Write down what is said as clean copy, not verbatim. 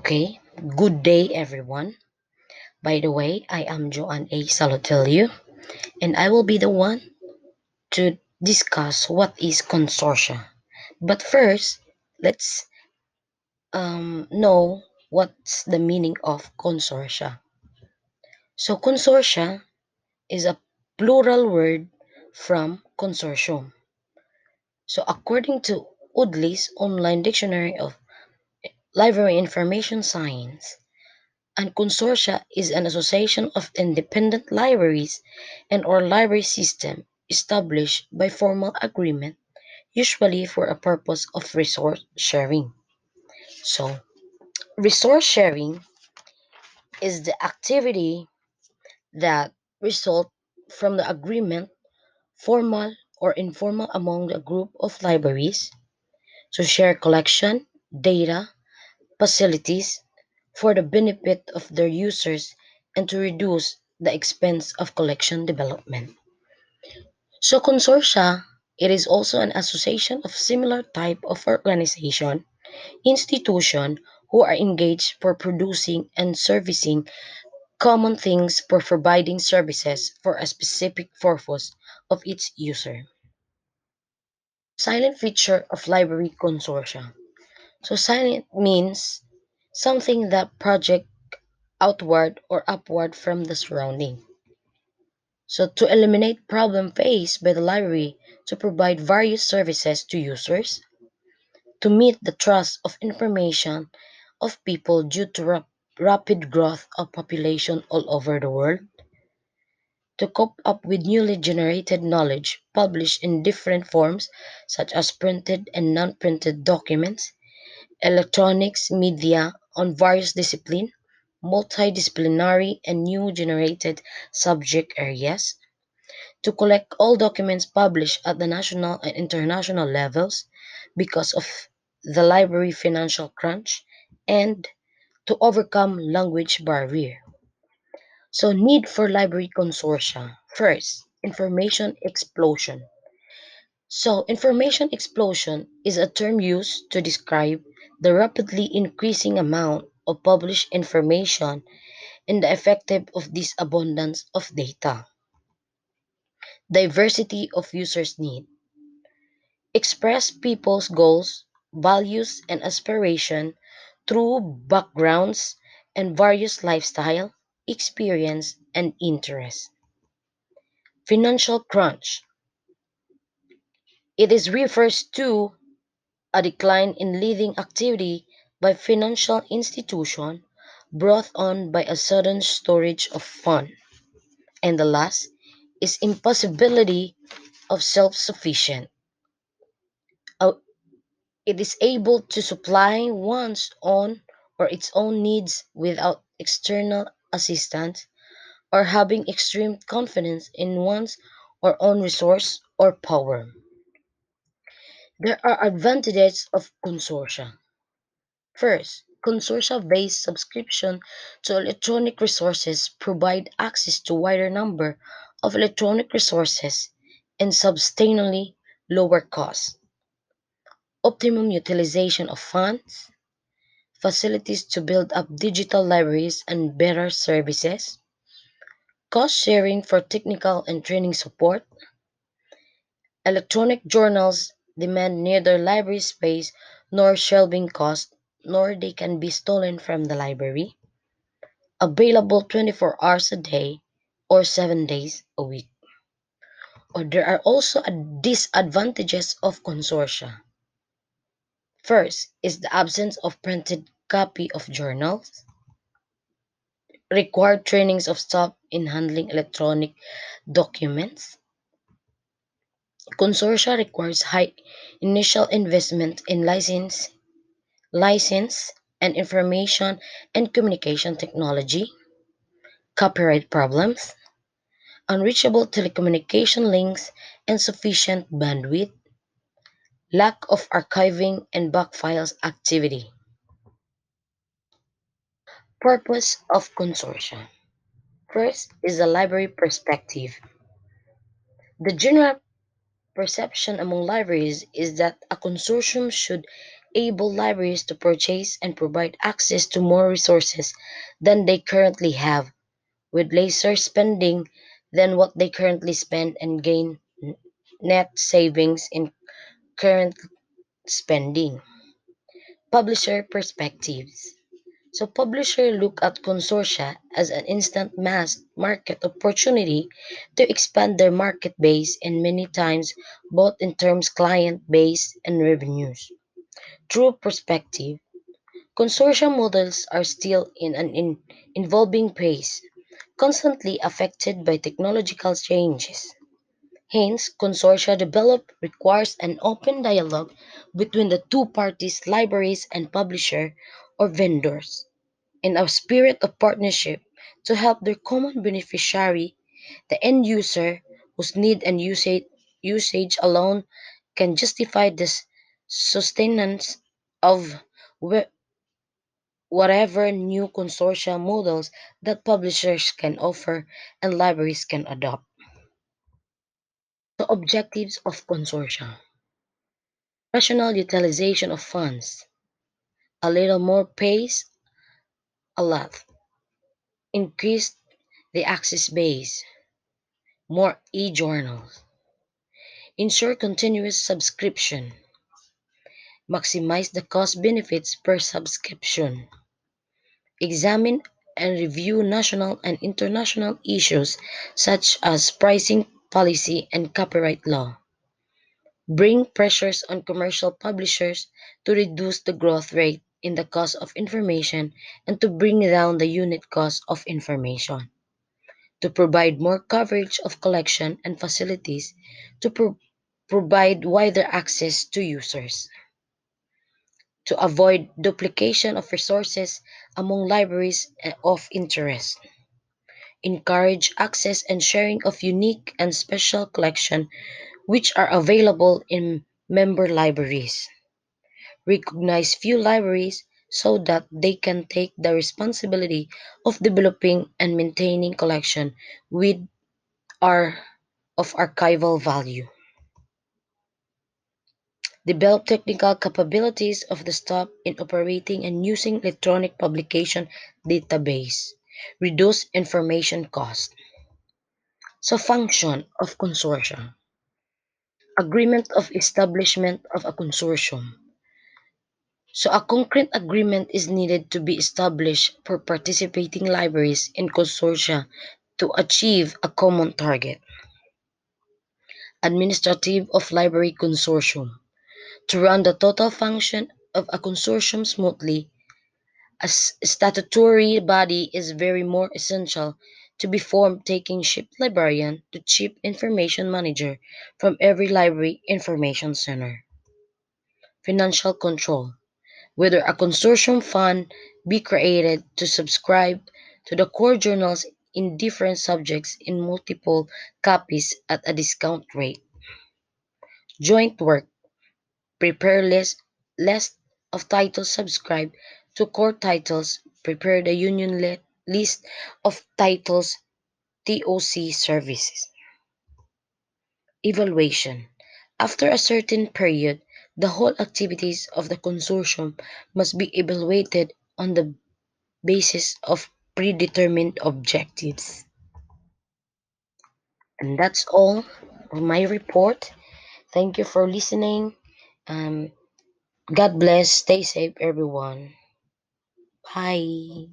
Okay, good day everyone. By the way, I am Joanne A. Salotelio and I will be the one to discuss what is consortia. But first, let's know what's the meaning of consortia. So, consortia is a plural word from consortium. So, according to Udly's online dictionary of library information science, and consortia is an association of independent libraries and/or library system established by formal agreement, usually for a purpose of resource sharing. So, resource sharing is the activity that result from the agreement, formal or informal, among a group of libraries to share collection, data, facilities for the benefit of their users and to reduce the expense of collection development. So consortia, it is also an association of similar type of organization, institution who are engaged for producing and servicing common things for providing services for a specific purpose of its user. Silent feature of library consortia. So silent means something that project outward or upward from the surrounding. So to eliminate problem faced by the library to provide various services to users, to meet the trust of information of people due to rapid growth of population all over the world, to cope up with newly generated knowledge published in different forms such as printed and non-printed documents, electronics, media on various disciplines, multidisciplinary and new generated subject areas, to collect all documents published at the national and international levels because of the library financial crunch, and to overcome language barrier. So need for library consortia. First, information explosion. So information explosion is a term used to describe the rapidly increasing amount of published information and the effective of this abundance of data. Diversity of users' need. Express people's goals, values, and aspiration through backgrounds and various lifestyle, experience, and interests. Financial crunch. It is refers to a decline in leading activity by financial institution brought on by a sudden storage of fund. And the last is impossibility of self-sufficient. Uh, It is able to supply one's own or its own needs without external assistance or having extreme confidence in one's or own resource or power. There are advantages of consortia. First, consortia-based subscription to electronic resources provide access to wider number of electronic resources and substantially lower costs. Optimum utilization of funds, facilities to build up digital libraries and better services, cost sharing for technical and training support. Electronic journals demand neither library space nor shelving cost, nor they can be stolen from the library. Available 24 hours a day or 7 days a week. Or there are also disadvantages of consortia. First is the absence of printed copy of journals, required trainings of staff in handling electronic documents. Consortia requires high initial investment in license and information and communication technology, copyright problems, unreachable telecommunication links and sufficient bandwidth, lack of archiving and back files activity. Purpose of consortia. First is the library perspective. The general perception among libraries is that a consortium should able libraries to purchase and provide access to more resources than they currently have, with lesser spending than what they currently spend and gain net savings in current spending. Publisher perspectives. So publishers look at consortia as an instant mass market opportunity to expand their market base and many times both in terms client base and revenues. True perspective. Consortia models are still in an evolving pace, constantly affected by technological changes. Hence, consortia develop requires an open dialogue between the two parties, libraries and publisher or vendors, in a spirit of partnership to help their common beneficiary, the end user, whose need and usage alone can justify the sustenance of wh- whatever new consortia models that publishers can offer and libraries can adopt. The objectives of consortia: rational utilization of funds, a little more pace, a lot, increase the access base, more e-journals, ensure continuous subscription, maximize the cost benefits per subscription, examine and review national and international issues such as pricing policy and copyright law, bring pressures on commercial publishers to reduce the growth rate in the cost of information and to bring down the unit cost of information, to provide more coverage of collection and facilities to provide wider access to users, to avoid duplication of resources among libraries of interest, encourage access and sharing of unique and special collection which are available in member libraries, recognize few libraries so that they can take the responsibility of developing and maintaining collection with are of archival value, develop technical capabilities of the staff in operating and using electronic publication database, reduce information cost. So function of consortium. Agreement of establishment of a consortium. So a concrete agreement is needed to be established for participating libraries in consortia to achieve a common target. Administrative of library consortium. To run the total function of a consortium smoothly, a statutory body is very more essential to be formed, taking chief librarian to chief information manager from every library information center. Financial control. Whether a consortium fund be created to subscribe to the core journals in different subjects in multiple copies at a discount rate. Joint work. Prepare list of titles subscribed to core titles. Prepare the union list of titles TOC services. Evaluation. After a certain period, the whole activities of the consortium must be evaluated on the basis of predetermined objectives. And that's all of my report. Thank you for listening. Um, God bless. Stay safe, everyone. Bye.